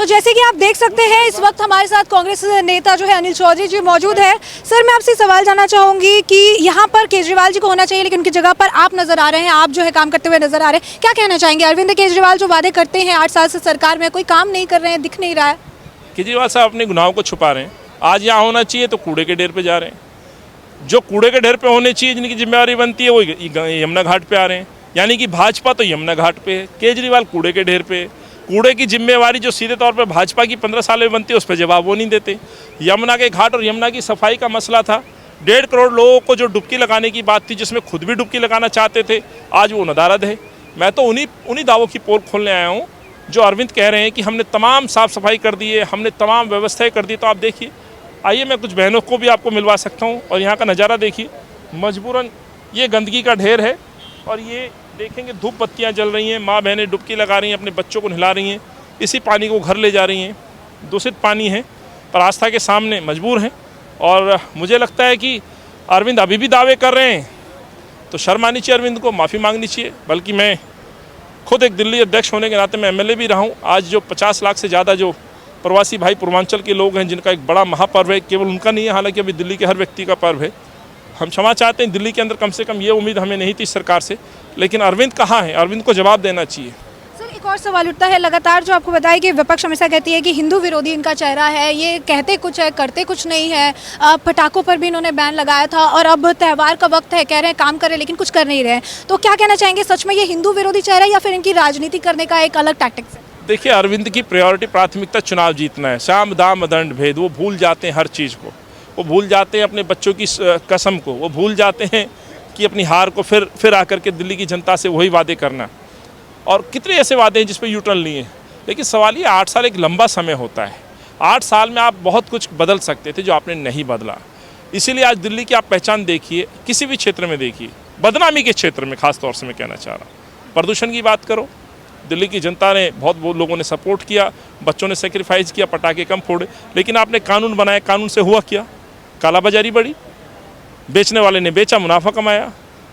तो जैसे कि आप देख सकते हैं इस वक्त हमारे साथ कांग्रेस नेता जो है अनिल चौधरी जी मौजूद है। सर, मैं आपसे सवाल जानना चाहूँगी कि यहाँ पर केजरीवाल जी को होना चाहिए, लेकिन उनकी जगह पर आप नजर आ रहे हैं, आप जो है काम करते हुए नजर आ रहे हैं। क्या कहना चाहेंगे? अरविंद केजरीवाल जो वादे करते हैं 8 साल से सरकार में, कोई काम नहीं कर रहे हैं, दिख नहीं रहा है। केजरीवाल साहब अपने गुनाहों को छुपा रहे हैं। आज यहाँ होना चाहिए तो कूड़े के ढेर पे जा रहे हैं। जो कूड़े के ढेर पे होने चाहिए, जिनकी जिम्मेदारी बनती है, वो यमुना घाट पे आ रहे हैं। यानी कि भाजपा तो यमुना घाट पे है, केजरीवाल कूड़े के ढेर पे। कूड़े की जिम्मेवारी जो सीधे तौर पे भाजपा की 15 साल में बनती है, उस पर जवाब वो नहीं देते। यमुना के घाट और यमुना की सफाई का मसला था। 1.5 करोड़ लोगों को जो डुबकी लगाने की बात थी, जिसमें खुद भी डुबकी लगाना चाहते थे, आज वो नदारद है। मैं तो उन्हीं दावों की पोल खोलने आया हूँ जो अरविंद कह रहे हैं कि हमने तमाम साफ़ सफाई कर दी है, हमने तमाम व्यवस्थाएं कर दी। तो आप देखिए, आइए मैं कुछ बहनों को भी आपको मिलवा सकता हूँ और यहाँ का नज़ारा देखिए। मजबूरन ये गंदगी का ढेर है और ये देखेंगे धूप बत्तियाँ जल रही हैं, माँ बहनें डुबकी लगा रही हैं, अपने बच्चों को नहला रही हैं, इसी पानी को घर ले जा रही हैं। दूषित पानी है, पर आस्था के सामने मजबूर हैं। और मुझे लगता है कि अरविंद अभी भी दावे कर रहे हैं तो शर्म आनी चाहिए, अरविंद को माफ़ी मांगनी चाहिए। बल्कि मैं खुद एक दिल्ली अध्यक्ष होने के नाते मैं एमएलए भी रहा हूँ। आज जो 50 लाख से ज़्यादा जो प्रवासी भाई पूर्वांचल के लोग हैं, जिनका एक बड़ा महापर्व है, केवल उनका नहीं है, हालांकि अभी दिल्ली के हर व्यक्ति का पर्व है। हम क्षमा चाहते हैं, दिल्ली के अंदर कम से कम ये उम्मीद हमें नहीं थी सरकार से। लेकिन अरविंद कहाँ है? अरविंद को जवाब देना चाहिए। सर, एक और सवाल उठता है लगातार, जो आपको बताया कि विपक्ष हमेशा कहती है कि हिंदू विरोधी इनका चेहरा है, ये कहते कुछ है करते कुछ नहीं है। पटाखों पर भी इन्होंने बैन लगाया था और अब त्यौहार का वक्त है, कह रहे हैं काम कर रहे हैं लेकिन कुछ कर नहीं रहे हैं। तो क्या कहना चाहेंगे, सच में ये हिंदू विरोधी चेहरा है या फिर इनकी राजनीति करने का एक अलग टैक्टिक्स है? देखिए, अरविंद की प्राथमिकता चुनाव जीतना है। साम दाम दंड भेद, वो भूल जाते हैं हर चीज़ को। वो भूल जाते हैं अपने बच्चों की कसम को। वो भूल जाते हैं कि अपनी हार को फिर आकर के दिल्ली की जनता से वही वादे करना। और कितने ऐसे वादे हैं जिस पर यूटर्न लिए हैं। लेकिन सवाल ये, 8 साल एक लंबा समय होता है। 8 साल में आप बहुत कुछ बदल सकते थे जो आपने नहीं बदला। इसीलिए आज दिल्ली की आप पहचान देखिए, किसी भी क्षेत्र में देखिए, बदनामी के क्षेत्र में खास तौर से मैं कहना चाह रहा हूँ। प्रदूषण की बात करो, दिल्ली की जनता ने बहुत लोगों ने सपोर्ट किया, बच्चों ने सेक्रीफाइस किया, पटाखे कम फोड़े। लेकिन आपने कानून बनाया, कानून से हुआ क्या? कालाबाजारी बढ़ी, बेचने वाले ने बेचा, मुनाफा कमाया,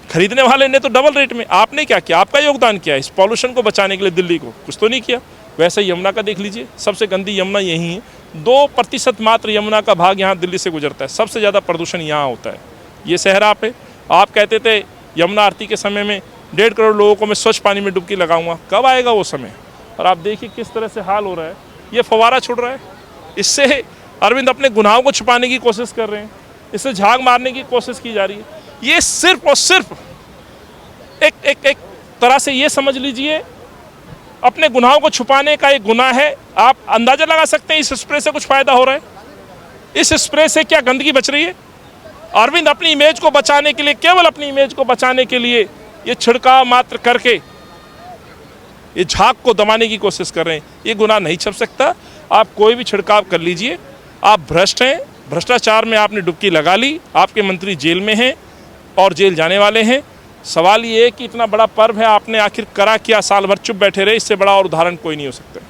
खरीदने वाले ने तो डबल रेट में। आपने क्या किया? आपका योगदान क्या है इस पॉल्यूशन को बचाने के लिए? दिल्ली को कुछ तो नहीं किया। वैसे यमुना का देख लीजिए, सबसे गंदी यमुना यही है। 2% मात्र यमुना का भाग यहाँ दिल्ली से गुजरता है। सबसे ज़्यादा प्रदूषण यहाँ होता है। ये शहर आप है। आप कहते थे यमुना आरती के समय में 1.5 करोड़ लोगों को मैं स्वच्छ पानी में डुबकी लगाऊंगा। कब आएगा वो समय? और आप देखिए किस तरह से हाल हो रहा है। ये फवारा छुड़ रहा है। इससे अरविंद अपने गुनाहों को छुपाने की कोशिश कर रहे हैं, इससे झाग मारने की कोशिश की जा रही है। ये सिर्फ और सिर्फ एक तरह से ये समझ लीजिए, अपने गुनाहों को छुपाने का एक गुनाह है। आप अंदाजा लगा सकते हैं इस स्प्रे से कुछ फायदा हो रहा है? इस स्प्रे से क्या गंदगी बच रही है? अरविंद अपनी इमेज को बचाने के लिए, केवल अपनी इमेज को बचाने के लिए ये छिड़काव मात्र करके ये झाग को दबाने की कोशिश कर रहे हैं। ये गुनाह नहीं छप सकता। आप कोई भी छिड़काव कर लीजिए, आप भ्रष्ट हैं। भ्रष्टाचार में आपने डुबकी लगा ली, आपके मंत्री जेल में हैं और जेल जाने वाले हैं। सवाल ये है कि इतना बड़ा पर्व है, आपने आखिर करा क्या? साल भर चुप बैठे रहे। इससे बड़ा और उदाहरण कोई नहीं हो सकता।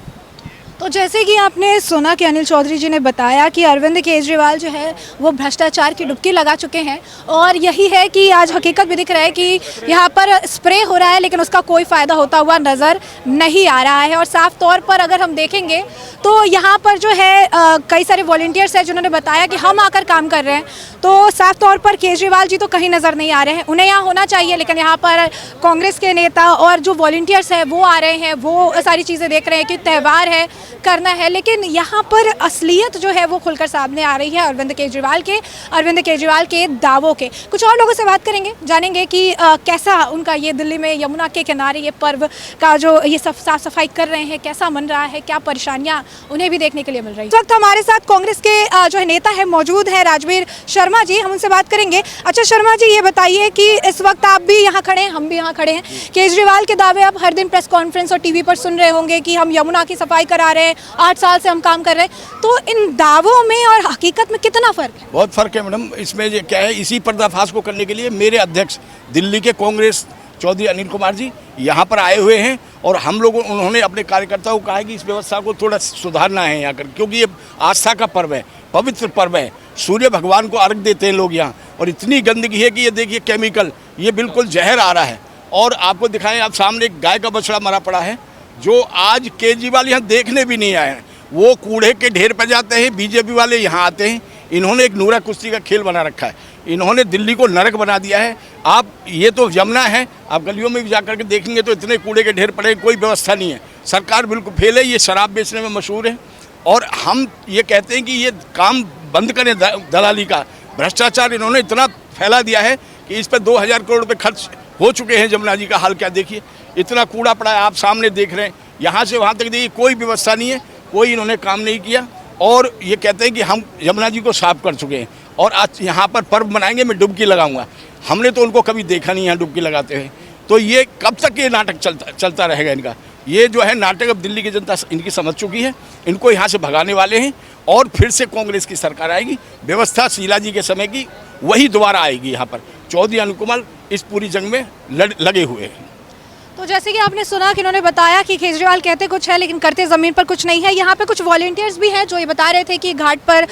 तो जैसे कि आपने सुना कि अनिल चौधरी जी ने बताया कि अरविंद केजरीवाल जो है वो भ्रष्टाचार की डुबकी लगा चुके हैं, और यही है कि आज हकीकत भी दिख रहा है कि यहाँ पर स्प्रे हो रहा है लेकिन उसका कोई फ़ायदा होता हुआ नज़र नहीं आ रहा है। और साफ तौर पर अगर हम देखेंगे तो यहाँ पर जो है कई सारे वॉलंटियर्स हैं जिन्होंने बताया कि हम आकर काम कर रहे हैं। तो साफ तौर पर केजरीवाल जी तो कहीं नज़र नहीं आ रहे हैं। उन्हें यहाँ होना चाहिए, लेकिन यहाँ पर कांग्रेस के नेता और जो वॉलंटियर्स हैं वो आ रहे हैं, वो सारी चीज़ें देख रहे हैं कि त्यौहार है, करना है। लेकिन यहाँ पर असलियत जो है वो खुलकर सामने आ रही है अरविंद केजरीवाल के दावों के। कुछ और लोगों से बात करेंगे, जानेंगे कि कैसा उनका ये दिल्ली में यमुना के किनारे ये पर्व का जो ये साफ सफाई कर रहे हैं कैसा मन रहा है, क्या परेशानियाँ उन्हें भी देखने के लिए मिल रही है। इस वक्त हमारे साथ कांग्रेस के जो है नेता है मौजूद है राजवीर शर्मा जी, हम उनसे बात करेंगे। अच्छा शर्मा जी, ये बताइए कि इस वक्त आप भी यहाँ खड़े हैं, हम भी यहाँ खड़े हैं, केजरीवाल के दावे आप हर दिन प्रेस कॉन्फ्रेंस और टीवी पर सुन रहे होंगे कि हम यमुना की सफाई करा रहे हैं, 8 साल से हम काम कर रहे हैं। तो इन दावों में और हकीकत में कितना फर्क है? बहुत फर्क है मैडम। इसमें ये क्या है, इसी पर्दाफाश को करने के लिए मेरे अध्यक्ष दिल्ली के कांग्रेस चौधरी अनिल कुमार जी यहाँ पर आए हुए हैं और हम लोगों उन्होंने अपने कार्यकर्ताओं को कहा है कि इस व्यवस्था को थोड़ा सुधारना है यहाँ कर, क्योंकि ये आस्था का पर्व है, पवित्र पर्व है। सूर्य भगवान को अर्घ देते हैं लोग यहाँ, और इतनी गंदगी है कि ये देखिए केमिकल, ये बिल्कुल जहर आ रहा है। और आपको दिखाएं, आप सामने एक गाय का बछड़ा मरा पड़ा है जो आज केजरीवाल यहाँ देखने भी नहीं आए हैं। वो कूड़े के ढेर पर जाते हैं। बीजेपी वाले यहाँ आते हैं, इन्होंने एक नूरा कुश्ती का खेल बना रखा है, इन्होंने दिल्ली को नरक बना दिया है। आप ये तो यमुना है, आप गलियों में भी जा करके देखेंगे तो इतने कूड़े के ढेर पड़े, कोई व्यवस्था नहीं है। सरकार बिल्कुल फेल है, ये शराब बेचने में मशहूर है। और हम ये कहते हैं कि ये काम बंद करें दलाली का। भ्रष्टाचार इन्होंने इतना फैला दिया है कि इस पर 2000 करोड़ रुपये खर्च हो चुके हैं। जमुना जी का हाल क्या देखिए, इतना कूड़ा पड़ा है, आप सामने देख रहे हैं। यहाँ से वहाँ तक देखिए, कोई व्यवस्था नहीं है, कोई इन्होंने काम नहीं किया। और ये कहते हैं कि हम यमुना जी को साफ कर चुके हैं और आज यहाँ पर पर्व मनाएंगे, मैं डुबकी लगाऊंगा। हमने तो उनको कभी देखा नहीं यहाँ डुबकी लगाते हुए। तो ये कब तक ये नाटक चलता रहेगा इनका? ये जो है नाटक अब दिल्ली की जनता इनकी समझ चुकी है, इनको यहाँ से भगाने वाले हैं और फिर से कांग्रेस की सरकार आएगी। व्यवस्था शीला जी के समय की वही दोबारा आएगी। यहाँ पर चौधरी अनिल कुमार इस पूरी जंग में लगे हुए हैं। तो जैसे कि आपने सुना कि उन्होंने बताया कि केजरीवाल कहते कुछ है लेकिन करते ज़मीन पर कुछ नहीं है। यहाँ पे कुछ वॉलंटियर्स भी हैं जो ये बता रहे थे कि घाट पर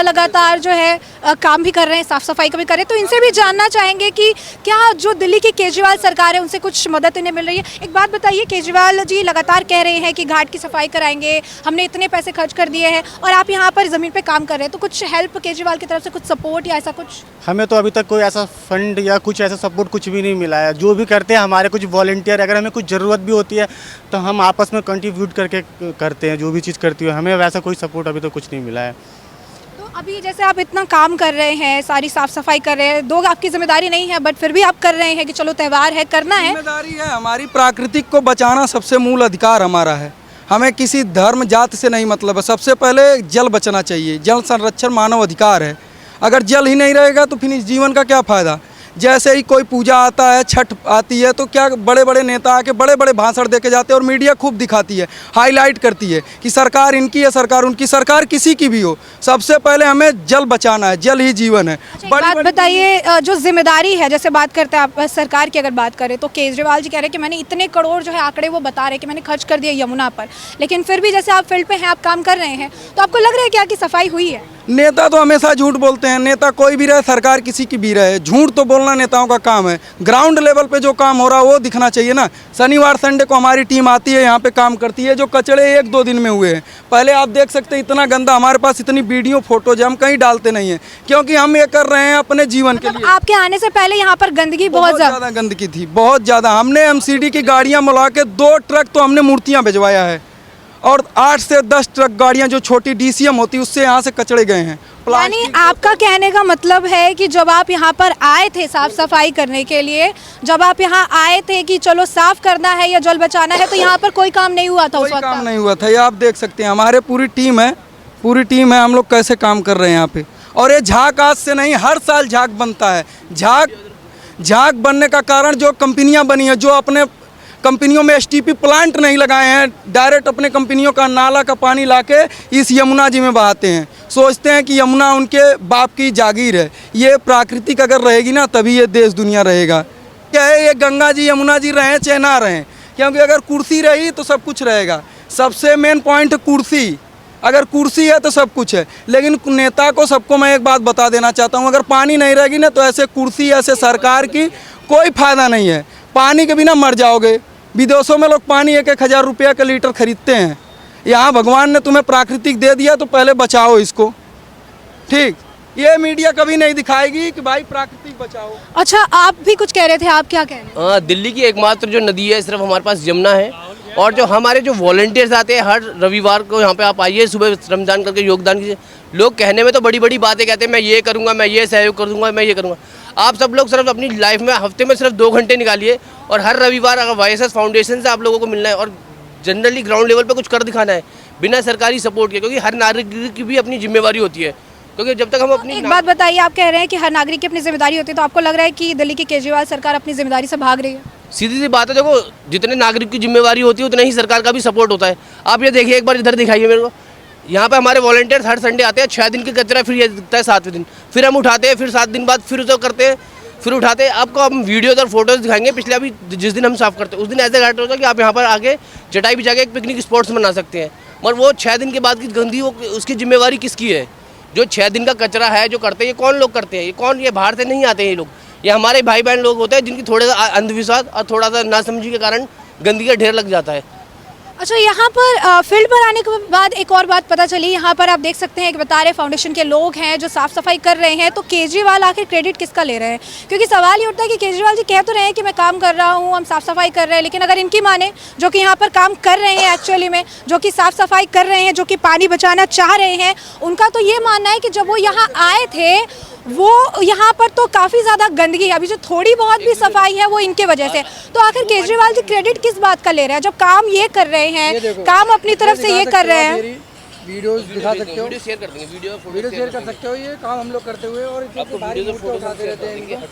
लगातार जो है काम भी कर रहे हैं, साफ़ सफाई का भी कर रहे हैं। तो इनसे भी जानना चाहेंगे कि क्या जो दिल्ली की केजरीवाल सरकार है उनसे कुछ मदद इन्हें मिल रही है। एक बात बताइए, केजरीवाल जी लगातार कह रहे हैं कि घाट की सफाई कराएंगे, हमने इतने पैसे खर्च कर दिए हैं और आप यहाँ पर ज़मीन पर काम कर रहे हैं, तो कुछ हेल्प केजरीवाल की तरफ से, कुछ सपोर्ट या ऐसा कुछ? हमें तो अभी तक कोई ऐसा फंड या कुछ ऐसा सपोर्ट कुछ भी नहीं मिला है। जो भी करते हैं हमारे कुछ वॉलंटियर, अगर हमें कुछ ज़रूरत भी होती है तो हम आपस में कंट्रीब्यूट करके करते हैं। जो भी चीज़ करती है हमें वैसा कोई सपोर्ट अभी तो कुछ नहीं मिला है। तो अभी जैसे आप इतना काम कर रहे हैं, सारी साफ सफाई कर रहे हैं, दो आपकी जिम्मेदारी नहीं है बट फिर भी आप कर रहे हैं कि चलो त्यौहार है, करना है। जिम्मेदारी है हमारी, प्राकृतिक को बचाना सबसे मूल अधिकार हमारा है। हमें किसी धर्म जात से नहीं मतलब है। सबसे पहले जल बचना चाहिए, जल संरक्षण मानव अधिकार है। अगर जल ही नहीं रहेगा तो फिर इस जीवन का क्या फ़ायदा। जैसे ही कोई पूजा आता है, छठ आती है, तो क्या बड़े बड़े नेता आके बड़े बड़े भाषण दे के जाते हैं और मीडिया खूब दिखाती है, हाईलाइट करती है कि सरकार इनकी है, सरकार उनकी, सरकार किसी की भी हो, सबसे पहले हमें जल बचाना है, जल ही जीवन है। अच्छा, बात बताइए, जो जिम्मेदारी है, जैसे बात करते हैं आप सरकार की, अगर बात करें तो केजरीवाल जी कह रहे हैं कि मैंने इतने करोड़ जो है आंकड़े वो बता रहे हैं कि मैंने खर्च कर दिया यमुना पर, लेकिन फिर भी जैसे आप फील्ड पे हैं, आप काम कर रहे हैं, तो आपको लग रहा है क्या कि सफाई हुई है? नेता तो हमेशा झूठ बोलते हैं, नेता कोई भी रहे, सरकार किसी की भी रहे, झूठ तो बोलना नेताओं का काम है। ग्राउंड लेवल पे जो काम हो रहा है वो दिखना चाहिए ना। शनिवार संडे को हमारी टीम आती है, यहाँ पे काम करती है। जो कचड़े 1-2 दिन में हुए हैं, पहले आप देख सकते हैं इतना गंदा, हमारे पास इतनी वीडियो फोटोज हम कहीं डालते नहीं है, क्योंकि हम ये कर रहे हैं अपने जीवन के लिए। आपके आने से पहले यहाँ पर गंदगी बहुत ज़्यादा गंदगी थी, बहुत ज़्यादा। हमने एमसीडी की गाड़ियाँ मिला के 2 ट्रक तो हमने मूर्तियाँ भिजवाया है और 8 से 10 ट्रक गाड़ियाँ जो छोटी डीसीएम होती उससे यहाँ से कचड़े गए हैं। यानी आपका कहने का मतलब है कि जब आप यहाँ पर आए थे साफ सफाई करने के लिए, जब आप यहाँ आए थे कि चलो साफ करना है या जल बचाना है, तो यहाँ पर कोई काम नहीं हुआ था? उस वक्त काम नहीं हुआ था। ये आप देख सकते हैं, हमारे पूरी टीम है, हम लोग कैसे काम कर रहे हैं यहाँ पे। और ये झाग आज से नहीं, हर साल झाग बनता है। झाग बनने का कारण जो कंपनियाँ बनी है, जो अपने कंपनियों में एसटीपी प्लांट नहीं लगाए हैं, डायरेक्ट अपने कंपनियों का नाला का पानी लाके इस यमुना जी में बहाते हैं। सोचते हैं कि यमुना उनके बाप की जागीर है। ये प्राकृतिक अगर रहेगी ना तभी ये देश दुनिया रहेगा। क्या है, ये गंगा जी यमुना जी रहें चाहे ना रहें, क्योंकि अगर कुर्सी रही तो सब कुछ रहेगा। सबसे मेन पॉइंट कुर्सी, अगर कुर्सी है तो सब कुछ है। लेकिन नेता को सबको मैं एक बात बता देना चाहता हूँ, अगर पानी नहीं रहेगी ना तो ऐसे कुर्सी, ऐसे सरकार की कोई फ़ायदा नहीं है। पानी के बिना मर जाओगे। विदेशों में लोग पानी 1-1 हज़ार रुपया का लीटर खरीदते हैं। यहाँ भगवान ने तुम्हें प्राकृतिक दे दिया तो पहले बचाओ इसको, ठीक। ये मीडिया कभी नहीं दिखाएगी कि भाई प्राकृतिक बचाओ। अच्छा, आप भी कुछ कह रहे थे, आप क्या कह रहे हैं? दिल्ली की एकमात्र जो नदी है सिर्फ हमारे पास यमुना है। और जो हमारे जो वॉलंटियर्स आते हैं हर रविवार को यहाँ पे, आप आइए सुबह श्रमदान करके योगदान कीजिए। लोग कहने में तो बड़ी बड़ी बातें कहते हैं, मैं ये करूँगा, मैं ये सहयोग कर दूँगा, मैं ये करूँगा। आप सब लोग सिर्फ अपनी लाइफ में हफ्ते में सिर्फ 2 घंटे निकालिए और हर रविवार अगर YSS फाउंडेशन से आप लोगों को मिलना है और जनरली ग्राउंड लेवल पे कुछ कर दिखाना है बिना सरकारी सपोर्ट के, क्योंकि हर नागरिक की भी अपनी जिम्मेवारी होती है। क्योंकि जब तक हम अपनी एक बात बताइए, आप कह रहे हैं कि हर नागरिक की अपनी जिम्मेदारी होती है, तो आपको लग रहा है कि दिल्ली की केजरीवाल सरकार अपनी जिम्मेदारी से भाग रही है? सीधी सी बात है, देखो जितने नागरिक की जिम्मेवारी होती है उतना ही सरकार का भी सपोर्ट होता है। आप ये देखिए, एक बार इधर दिखाइए मेरे को, यहाँ पे हमारे वॉलंटियर्स हर संडे आते हैं, 6 दिन की कचरा फिर ये दिखता है 7वें दिन, फिर हम उठाते हैं, फिर 7 दिन बाद फिर उसे करते हैं, फिर उठाते हैं। आपको हम वीडियोज और फोटोज दिखाएंगे। पिछले अभी जिस दिन हम साफ करते हैं उस दिन ऐसे घाट होता है कि आप यहाँ पर आके चटाई बिछा के एक पिकनिक स्पॉट्स बना सकते हैं। मगर वो 6 दिन के बाद की गंदगी, वो उसकी जिम्मेवारी किसकी है? जो 6 दिन का कचरा है जो करते हैं, ये कौन लोग करते हैं? ये कौन? ये बाहर से नहीं आते हैं ये लोग, ये हमारे भाई बहन लोग होते हैं जिनकी थोड़े सा अंधविश्वास और थोड़ा सा नासमझी के कारण गंदगी का ढेर लग जाता है। अच्छा, यहाँ पर फील्ड पर आने के बाद एक और बात पता चली। यहाँ पर आप देख सकते हैं कि बता रहे फाउंडेशन के लोग हैं जो साफ़ सफाई कर रहे हैं, तो केजरीवाल आखिर क्रेडिट किसका ले रहे हैं? क्योंकि सवाल ये उठता है कि केजरीवाल जी कह तो रहे हैं कि मैं काम कर रहा हूँ, हम साफ़ सफाई कर रहे हैं, लेकिन अगर इनकी माने जो कि यहाँ पर काम कर रहे हैं एक्चुअली में, जो कि साफ़ सफाई कर रहे हैं, जो कि पानी बचाना चाह रहे हैं, उनका तो ये मानना है कि जब वो यहाँ आए थे वो यहाँ पर तो काफ़ी ज़्यादा गंदगी है, अभी जो थोड़ी बहुत भी सफाई है वो इनके वजह से। तो आखिर केजरीवाल जी क्रेडिट किस बात का ले रहे हैं जब काम ये कर रहे हैं, काम अपनी तरफ से ये कर रहे हैं? वीडियोस दिखा सकते हो, वीडियो शेयर कर देंगे, वीडियो शेयर कर सकते हो, ये काम हम लोग करते हुए, और इतनी भारी फोटो उठाते रहते हैं इनका।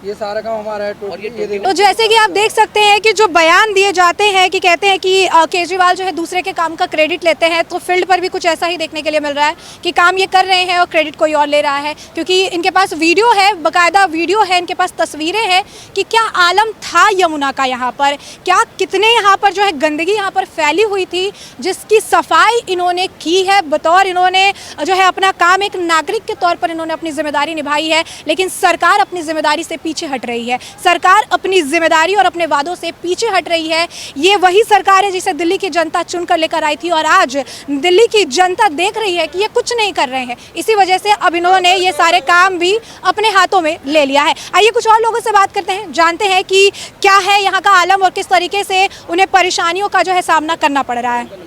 ये सारा काम हमारा है टोटल। ये देखो, तो जैसे कि आप देख सकते हैं कि जो बयान दिए जाते हैं कि कहते हैं कि केजरीवाल जो है दूसरे के काम का क्रेडिट लेते हैं, तो फील्ड पर भी कुछ ऐसा ही देखने के लिए मिल रहा है कि काम ये कर रहे हैं और क्रेडिट कोई और ले रहा है। क्योंकि इनके पास वीडियो है, बाकायदा वीडियो है, इनके पास तस्वीरें हैं कि क्या आलम था यमुना का यहाँ पर, क्या कितने यहाँ पर जो है गंदगी यहाँ पर फैली हुई थी, जिसकी सफाई इन्होंने की है। बतौर इन्होंने जो है अपना काम एक नागरिक के तौर पर इन्होंने अपनी जिम्मेदारी निभाई है, लेकिन सरकार अपनी जिम्मेदारी से पीछे हट रही है। सरकार अपनी जिम्मेदारी और अपने वादों से पीछे हट रही है। ये वही सरकार है जिसे दिल्ली की जनता चुनकर लेकर आई थी, और आज दिल्ली की जनता देख रही है कि ये कुछ नहीं कर रहे हैं। इसी वजह से अब इन्होंने ये सारे काम भी अपने हाथों में ले लिया है। आइए कुछ और लोगों से बात करते हैं, जानते हैं कि क्या है यहाँ का आलम और किस तरीके से उन्हें परेशानियों का जो है सामना करना पड़ रहा है।